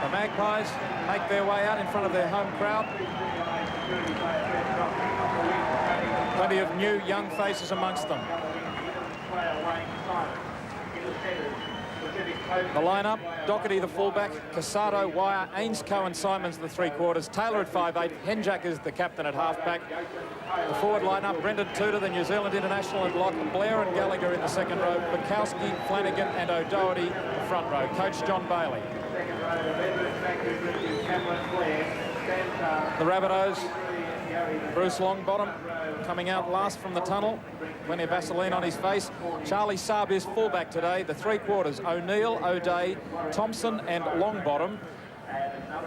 The Magpies make their way out in front of their home crowd. Plenty of new young faces amongst them. The lineup: Doherty the fullback, Casado, Wire, Ainscoe and Simons the three-quarters, Taylor at 5'8", Henjack is the captain at halfback. The forward lineup: Brendan Tudor, the New Zealand international, at lock, Blair and Gallagher in the second row, Bukowski, Flanagan and O'Doherty the front row. Coach John Bailey. The Rabbitohs, Bruce Longbottom coming out last from the tunnel. Plenty of Vaseline on his face. Charlie Saab is fullback today. The three-quarters: O'Neill, O'Day, Thompson and Longbottom.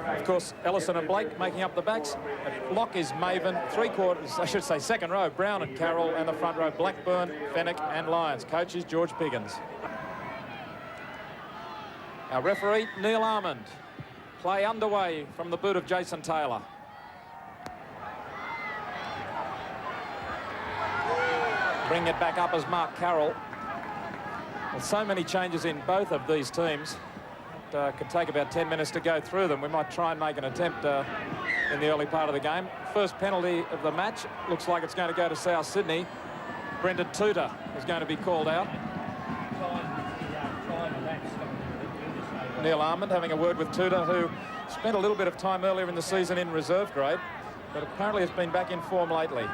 Of course, Ellison and Blake making up the backs. At lock is Maven. Three-quarters, I should say second row, Brown and Carroll. And the front row, Blackburn, Fennick and Lyons. Coach is George Piggins. Our referee, Neil Armand. Play underway from the boot of Jason Taylor. Bring it back up as Mark Carroll. Well, so many changes in both of these teams. It could take about 10 minutes to go through them. We might try and make an attempt in the early part of the game. First penalty of the match. Looks like it's going to go to South Sydney. Brendan Tudor is going to be called out. Neil Armand having a word with Tudor, who spent a little bit of time earlier in the season in reserve grade, but apparently has been back in form lately.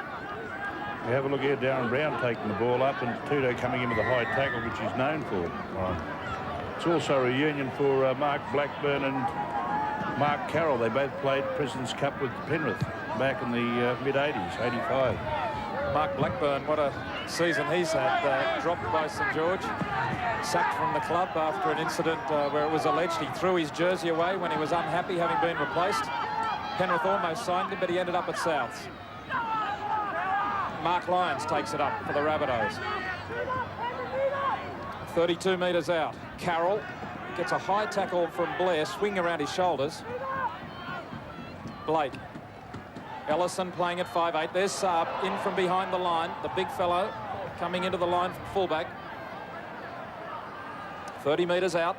We have a look here, Darren Brown taking the ball up and Tudor coming in with a high tackle, which he's known for. It's also a reunion for Mark Blackburn and Mark Carroll. They both played President's Cup with Penrith back in the mid-80s, 85. Mark Blackburn, what a season he's had. Dropped by St George, sacked from the club after an incident where it was alleged he threw his jersey away when he was unhappy having been replaced. Penrith almost signed him, but he ended up at Souths. Mark Lyons takes it up for the Rabbitohs. 32 metres out. Carroll gets a high tackle from Blair, swing around his shoulders. Blake. Ellison playing at 5'8". There's Saab in from behind the line. The big fellow coming into the line from fullback. 30 metres out.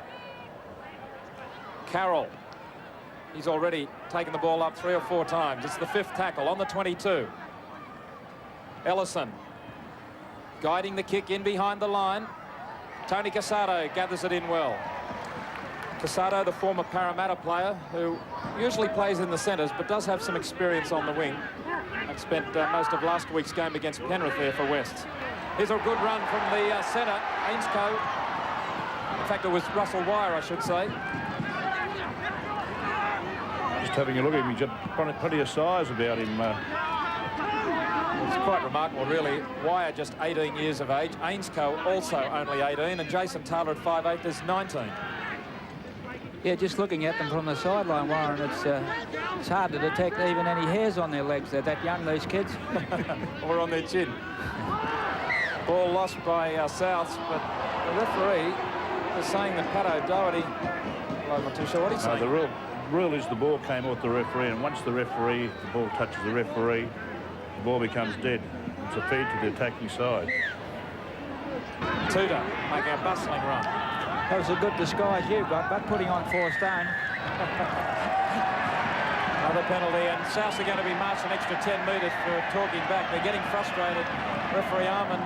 Carroll. He's already taken the ball up 3 or 4 times. It's the 5th tackle on the 22. Ellison guiding the kick in behind the line. Tony Casado gathers it in well. Casado, the former Parramatta player, who usually plays in the centres but does have some experience on the wing, and spent most of last week's game against Penrith there for Wests. Here's a good run from the centre, Ainscoe. In fact, it was Russell Wire, I should say. Just having a look at him, he's got plenty of size about him. It's quite remarkable, really. Wire just 18 years of age. Ainscoe also only 18, and Jason Taylor at 5'8" is 19. Yeah, just looking at them from the sideline, Warren, it's hard to detect even any hairs on their legs. They're that young, these kids. Or on their chin. Ball lost by Souths, but the referee is saying that Pat O'Doherty... I'm not too sure what he's saying. The rule is the ball came off the referee, and once the ball touches the referee, the ball becomes dead. It's a feed to the attacking side. Tudor making a bustling run. That was a good disguise you've got, but putting on 4 stone. Another penalty, and Souths are going to be marched an extra 10 metres for talking back. They're getting frustrated. Referee Armand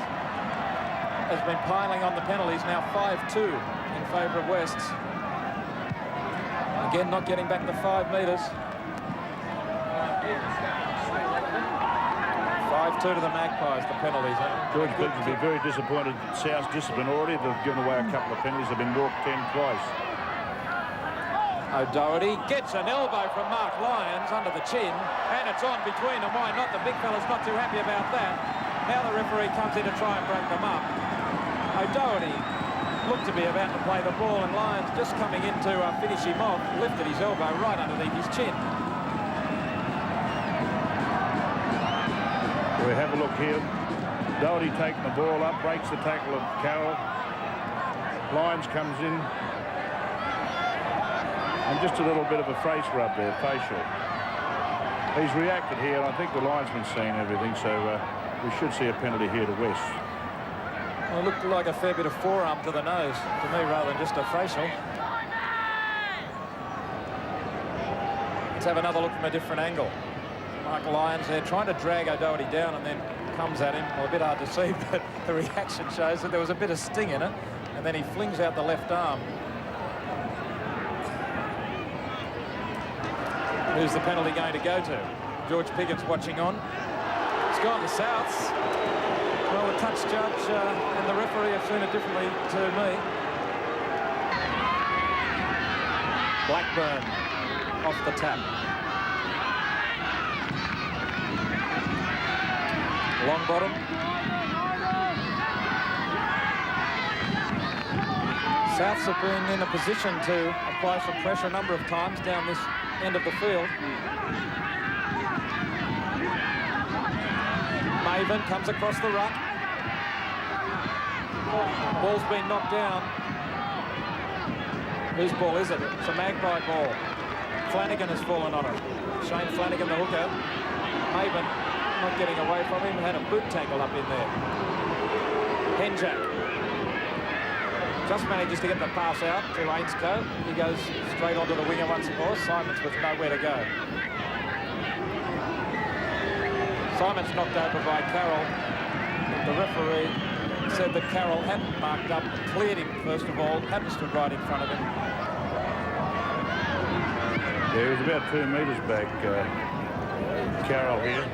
has been piling on the penalties, now 5-2 in favour of Wests. Again, not getting back the 5 metres. 5-2 to the Magpies, the penalties. George Piggins would be very disappointed. South's discipline already. They've given away a couple of penalties. They've been walked 10 twice. O'Doherty gets an elbow from Mark Lyons under the chin, and it's on between them. Why not? The big fella's not too happy about that. Now the referee comes in to try and break them up. O'Doherty looked to be about to play the ball, and Lyons, just coming in to finish him off, lifted his elbow right underneath his chin. We have a look here. Doherty taking the ball up, breaks the tackle of Carroll. Lyons comes in. And just a little bit of a face rub there, facial. He's reacted here, and I think the linesman's seen everything, so we should see a penalty here to West. Well, it looked like a fair bit of forearm to the nose, to me, rather than just a facial. Let's have another look from a different angle. Mark Lyons there trying to drag O'Doherty down and then comes at him. Well, a bit hard to see, but the reaction shows that there was a bit of sting in it. And then he flings out the left arm. Who's the penalty going to go to? George Piggott's watching on. It's gone to Souths. Well, the touch judge and the referee have seen it differently to me. Blackburn off the tap. Long bottom. Souths have been in a position to apply some pressure a number of times down this end of the field. Maven comes across the ruck. Ball's been knocked down. Whose ball is it? It's a Magpie ball. Flanagan has fallen on it. Shane Flanagan, the hooker. Maven not getting away from him. Had a boot tackle up in there. Henjack just manages to get the pass out to Ainscough. He goes straight onto the winger once more. Simons with nowhere to go. Simons knocked over by Carroll. The referee said that Carroll hadn't marked up, cleared him first of all, hadn't stood right in front of him. Yeah, he was about 2 metres back, Carroll here.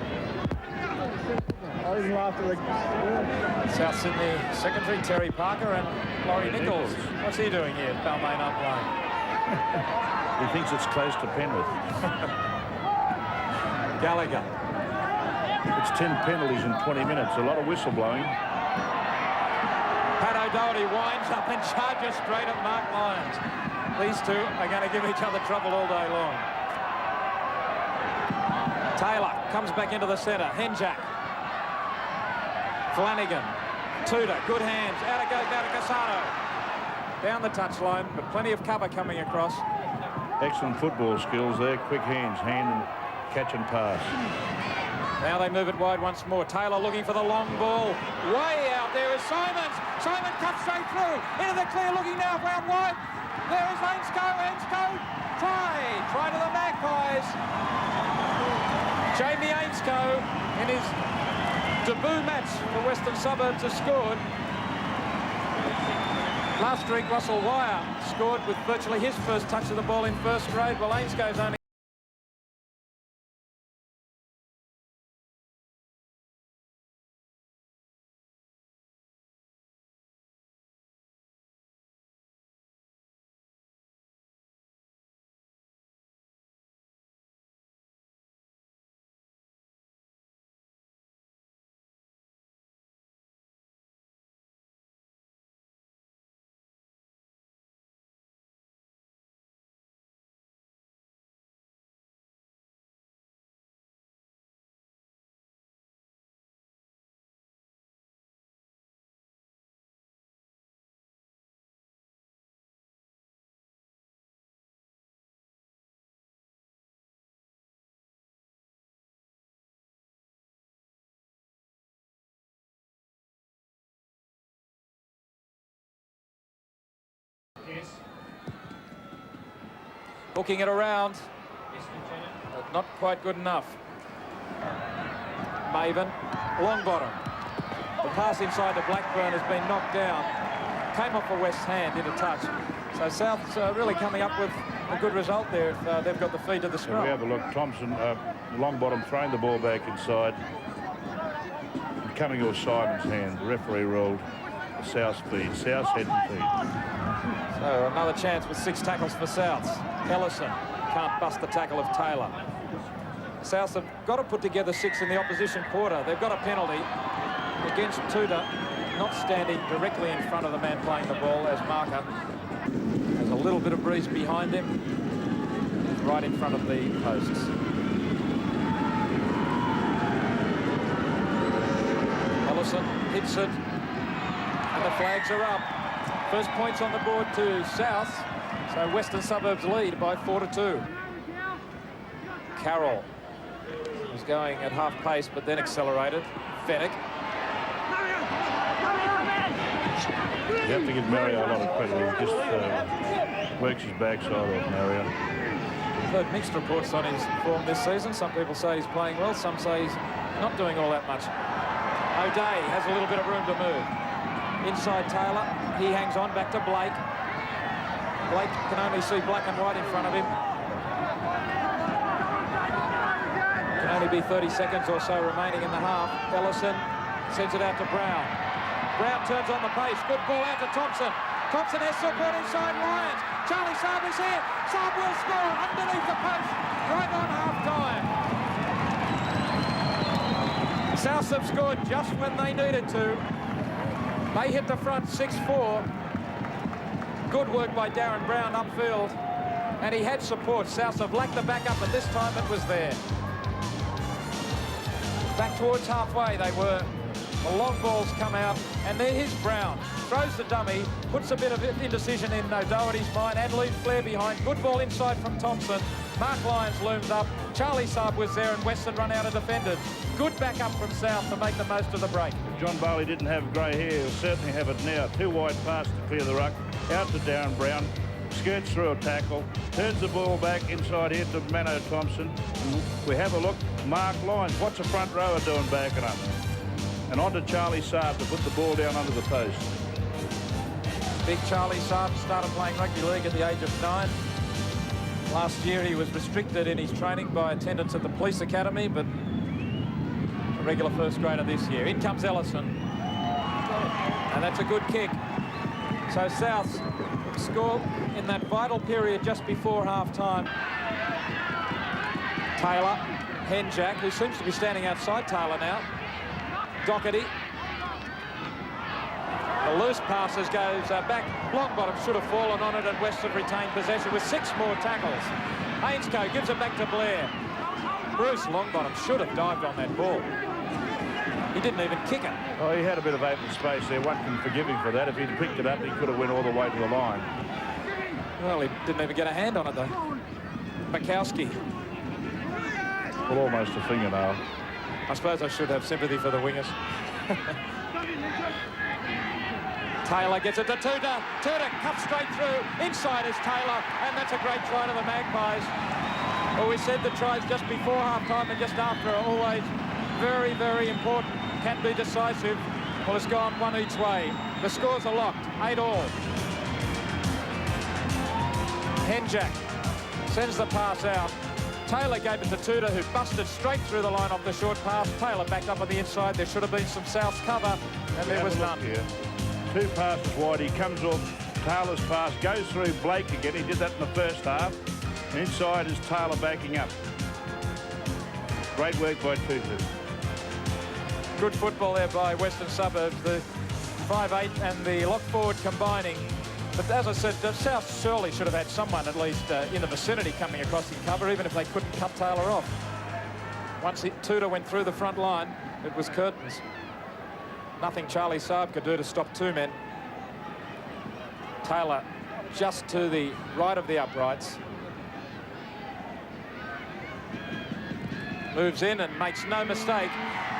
Souths in the secondary, Terry Parker and Laurie Nichols. What's he doing here at Balmain Upline? He thinks it's close to Penrith. Gallagher. It's 10 penalties in 20 minutes. A lot of whistle blowing. Pat O'Doherty winds up and charges straight at Mark Lyons. These two are going to give each other trouble all day long. Taylor comes back into the centre. Henjack. Flanagan. Tudor. Good hands. Out it goes down to Cassano. Down the touchline, but plenty of cover coming across. Excellent football skills there. Quick hands. Hand and catch and pass. Now they move it wide once more. Taylor looking for the long ball. Way out there is Simons. Simon cuts straight through. Into the clear, looking now out wide. There is Ainscough. Ainscough. Try to the Magpies. Jamie Ainscough in his debut match for Western Suburbs has scored. Last week Russell Wire scored with virtually his first touch of the ball in first grade. Well, Ainscough's only hooking it around, but not quite good enough. Maven, long bottom. The pass inside to Blackburn has been knocked down. Came off a West hand into touch. So South's really coming up with a good result there if they've got the feed to the scrum. We have a look. Thompson, long bottom, throwing the ball back inside. And coming off Simon's hand. The referee rolled South's feed. South's head and feet. So another chance with 6 tackles for Souths. Ellison can't bust the tackle of Taylor. Souths have got to put together 6 in the opposition quarter. They've got a penalty against Tudor, not standing directly in front of the man playing the ball as marker. There's a little bit of breeze behind him, right in front of the posts. Ellison hits it, and the flags are up. First points on the board to South, so Western Suburbs lead by 4-2. Carroll was going at half pace, but then accelerated. Fennick. You have to give Mario a lot of credit. He just works his backside off Mario. I've heard mixed reports on his form this season. Some people say he's playing well, some say he's not doing all that much. O'Day has a little bit of room to move. Inside Taylor, he hangs on back to Blake. Blake can only see black and white in front of him. Can only be 30 seconds or so remaining in the half. Ellison sends it out to Brown. Brown turns on the pace. Good ball out to Thompson. Thompson has support inside Lyons. Charlie Saab is here. Saab will score underneath the post right on half-time. Souths have scored just when they needed to. They hit the front 6-4. Good work by Darren Brown upfield. And he had support. Souths have lacked the backup, but this time it was there. Back towards halfway they were. The long balls come out, and there is Brown. Throws the dummy, puts a bit of indecision in O'Doherty's mind, and leaves Blair behind. Good ball inside from Thompson. Mark Lyons looms up. Charlie Saab was there, and Western run out of defenders. Good backup from South to make the most of the break. If John Barley didn't have grey hair, he'll certainly have it now. 2 wide pass to clear the ruck. Out to Darren Brown. Skirts through a tackle. Turns the ball back inside here to Mano Thompson. And we have a look. Mark Lyons. What's the front rower doing backing up? And on to Charlie Saab to put the ball down under the post. Big Charlie Saab started playing rugby league at the age of 9. Last year he was restricted in his training by attendance at the police academy, but a regular first grader this year. In comes Ellison. And that's a good kick. So Souths score in that vital period just before half-time. Taylor, Henjack, who seems to be standing outside Taylor now. Doherty. The loose passes goes back. Longbottom should have fallen on it, and West have retained possession with 6 more tackles. Ainscough gives it back to Blair. Bruce Longbottom should have dived on that ball. He didn't even kick it. Oh, he had a bit of open space there. One can forgive him for that. If he'd picked it up, he could have went all the way to the line. Well, he didn't even get a hand on it, though. Mikowski. Well, almost a fingernail. I suppose I should have sympathy for the wingers. Taylor gets it to Tudor. Tudor cuts straight through. Inside is Taylor, and that's a great try to the Magpies. Well, we said the tries just before half-time and just after are always very, very important. Can be decisive. Well, it's gone one each way. The scores are locked, 8-all. Henjack sends the pass out. Taylor gave it to Tudor, who busted straight through the line off the short pass. Taylor backed up on the inside. There should have been some South cover, and there was none. Here. 2 passes wide. He comes off Taylor's pass, goes through Blake again. He did that in the first half. And inside is Taylor backing up. Great work by Tudor. Good football there by Western Suburbs. The 5'8" and the lock forward combining. But as I said, the South surely should have had someone at least in the vicinity coming across in cover, even if they couldn't cut Taylor off. Once Tudor went through the front line, it was curtains. Nothing Charlie Saab could do to stop 2 men. Taylor just to the right of the uprights. Moves in and makes no mistake.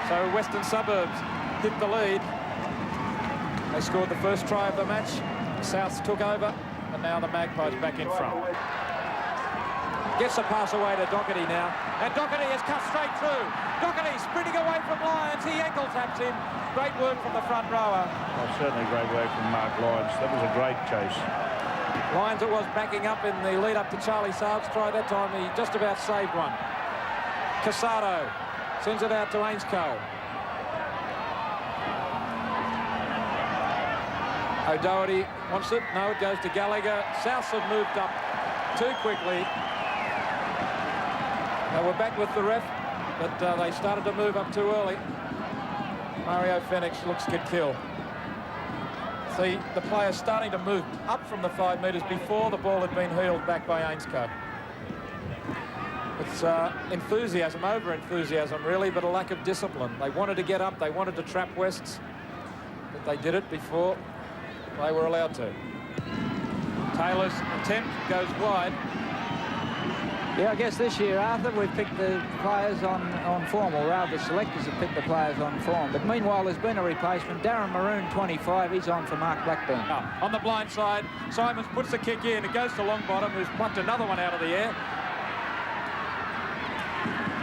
So Western Suburbs hit the lead. They scored the first try of the match. Souths took over, and now the Magpies back in front. Gets a pass away to Doherty now, and Doherty has cut straight through. Doherty sprinting away from Lyons. He ankle taps in. Great work from the front rower. Well, certainly great work from Mark Lyons. That was a great chase. Lyons, it was backing up in the lead up to Charlie Saab's try. That time he just about saved one. Casado sends it out to Ainscough. O'Doherty wants it. No, it goes to Gallagher. Souths have moved up too quickly. They were back with the ref, but they started to move up too early. Mario Fenix looks to kill. See, the players starting to move up from the 5 metres before the ball had been heeled back by Ainscough. It's enthusiasm, over-enthusiasm really, but a lack of discipline. They wanted to get up, they wanted to trap Wests, but they did it before they were allowed to. Taylor's attempt goes wide. Yeah, I guess this year, Arthur, we've picked the players on form, or rather the selectors have picked the players on form. But meanwhile, there's been a replacement. Darren Maroon, 25, he's on for Mark Blackburn. Oh, on the blind side, Simons puts the kick in. It goes to Longbottom, who's plucked another one out of the air.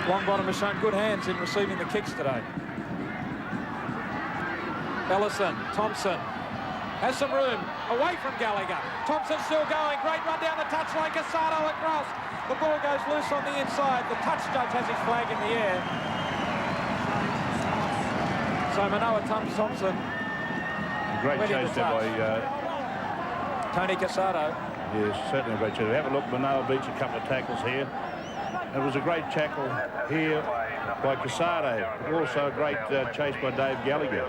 Longbottom has shown good hands in receiving the kicks today. Ellison, Thompson has some room away from Gallagher. Thompson still going. Great run down the touchline. Casado across. The ball goes loose on the inside. The touch judge has his flag in the air. So Manoa Thompson. Great chase there by Tony Casado. Yes, certainly a great chase. Have a look. Manoa beats a couple of tackles here. It was a great tackle here by Casado. Also a great chase by Dave Gallagher.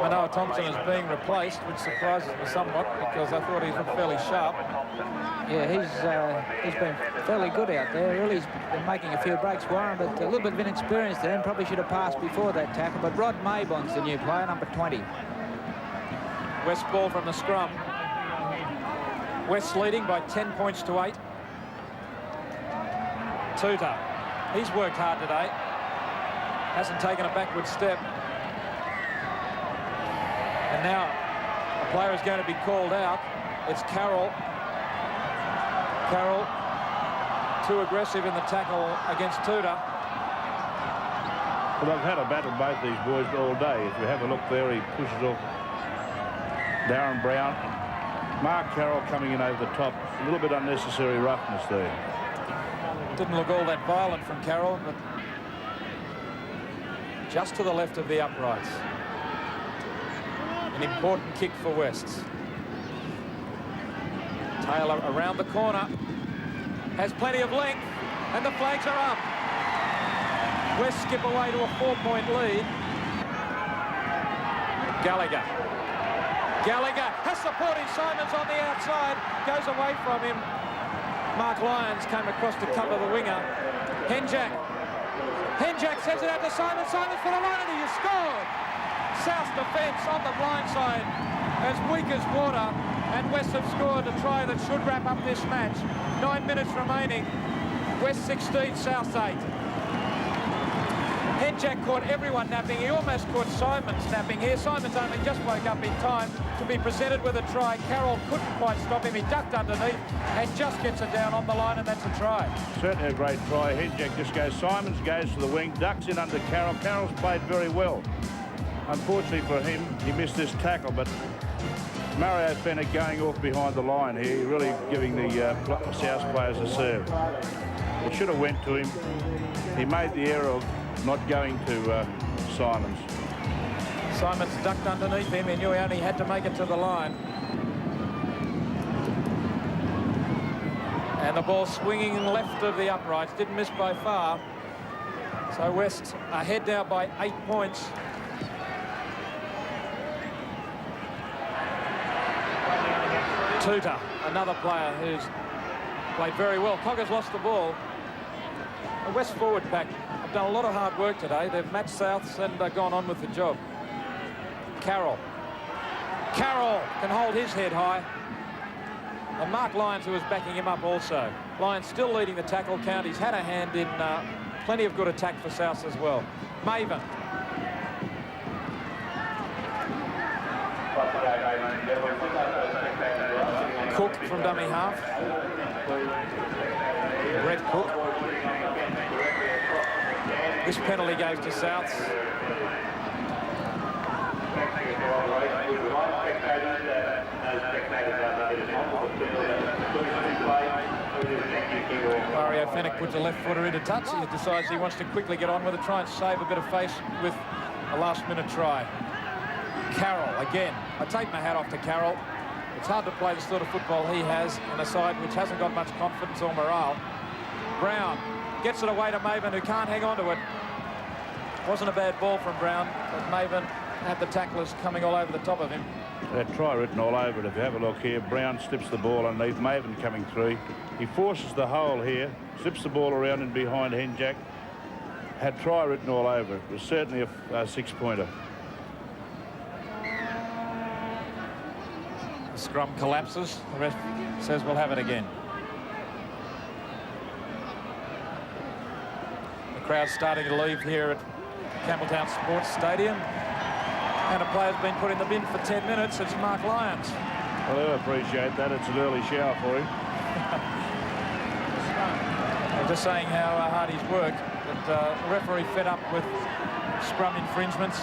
Manoa Thompson is being replaced, which surprises me somewhat because I thought he was fairly sharp. Yeah, he's been fairly good out there. Really, he's been making a few breaks for him, but a little bit of inexperience there, and probably should have passed before that tackle. But Rod Maybon's the new player, number 20. West ball from the scrum. West leading by 10 points to 8. Tuta, he's worked hard today. Hasn't taken a backward step. And now a player is going to be called out. It's Carroll. Carroll, too aggressive in the tackle against Tuta. Well, they've had a battle, both these boys, all day. If you have a look there, he pushes off Darren Brown. Mark Carroll coming in over the top. A little bit unnecessary roughness there. Didn't look all that violent from Carroll, but just to the left of the uprights. An important kick for West. Taylor around the corner. Has plenty of length, and the flags are up. West skip away to a 4-point lead. Gallagher. Gallagher has supporting Simons on the outside. Goes away from him. Mark Lyons came across to cover the winger. Henjack. Henjack sends it out to Simons. Simons for the line, and he has scored. South defence on the blind side as weak as water, and West have scored a try that should wrap up this match. 9 minutes remaining. West 16, South 8. Henjack caught everyone napping. He almost caught Simons napping here. Simons only just woke up in time to be presented with a try. Carroll couldn't quite stop him. He ducked underneath and just gets it down on the line, and that's a try. Certainly a great try. Henjack just goes. Simons goes to the wing, ducks in under Carroll. Carroll's played very well. Unfortunately for him, he missed this tackle, but Mario Fennick going off behind the line here, really giving the South players a serve. It should have went to him. He made the error of not going to Simons. Simons ducked underneath him. He knew he only had to make it to the line. And the ball swinging left of the uprights. Didn't miss by far. So West ahead now by 8 points. Tuta, another player who's played very well. Cogger's lost the ball. The West forward pack have done a lot of hard work today. They've matched Souths and gone on with the job. Carroll. Carroll can hold his head high. And Mark Lyons, who is backing him up also. Lyons still leading the tackle count. He's had a hand in plenty of good attack for Souths as well. Maven. Cook from dummy half. Brett Cook. This penalty goes to Souths. Mario Fennick puts a left footer into touch. He decides he wants to quickly get on with it, try and save a bit of face with a last-minute try. Carroll again. I take my hat off to Carroll. It's hard to play the sort of football he has in a side which hasn't got much confidence or morale. Brown gets it away to Maven, who can't hang on to it. Wasn't a bad ball from Brown, but Maven had the tacklers coming all over the top of him. That try written all over it. If you have a look here, Brown slips the ball underneath, Maven coming through. He forces the hole here, slips the ball around and behind Henjack. Had try written all over it. It was certainly a 6-pointer. The scrum collapses. The ref says we'll have it again. The crowd's starting to leave here at Campbelltown Sports Stadium. And a player's been put in the bin for 10 minutes. It's Mark Lyons. Well, I appreciate that. It's an early shower for him. We'll Just saying how hard he's worked, but the referee fed up with scrum infringements.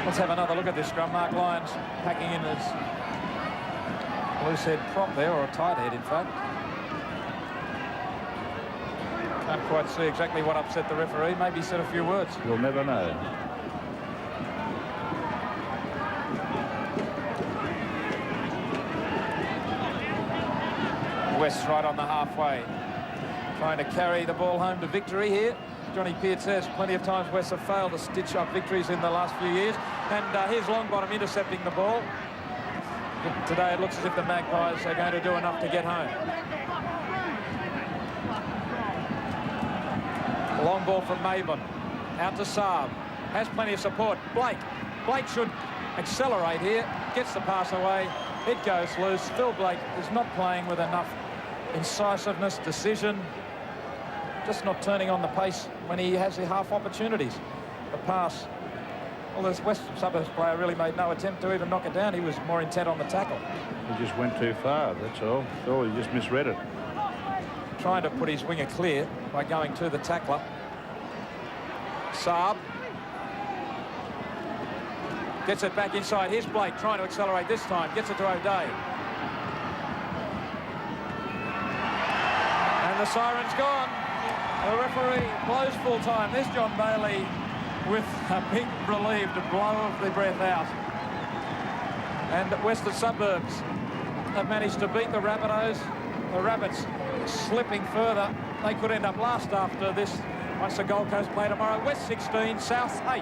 Let's have another look at this scrum. Mark Lyons packing in his loose head prop there, or a tight head in fact. Can't quite see exactly what upset the referee. Maybe he said a few words. You'll never know. West right on the halfway, trying to carry the ball home to victory here. Johnny Pearce says plenty of times West have failed to stitch up victories in the last few years. And here's Longbottom intercepting the ball. But today it looks as if the Magpies are going to do enough to get home. Long ball from Maben. Out to Saab. Has plenty of support. Blake should accelerate here. Gets the pass away. It goes loose. Phil Blake is not playing with enough incisiveness, decision. Just not turning on the pace when he has the half opportunities. The pass. Well, this Western Suburbs player really made no attempt to even knock it down. He was more intent on the tackle. He just went too far, that's all. He just misread it. Trying to put his winger clear by going to the tackler. Saab. Gets it back inside. Here's Blake trying to accelerate this time. Gets it to O'Day. And the siren's gone. The referee blows full time. There's John Bailey with a big relieved blow of the breath out. And Western Suburbs have managed to beat the Rabbitohs. The Rabbits slipping further. They could end up last after this once the Gold Coast play tomorrow. West 16, South 8.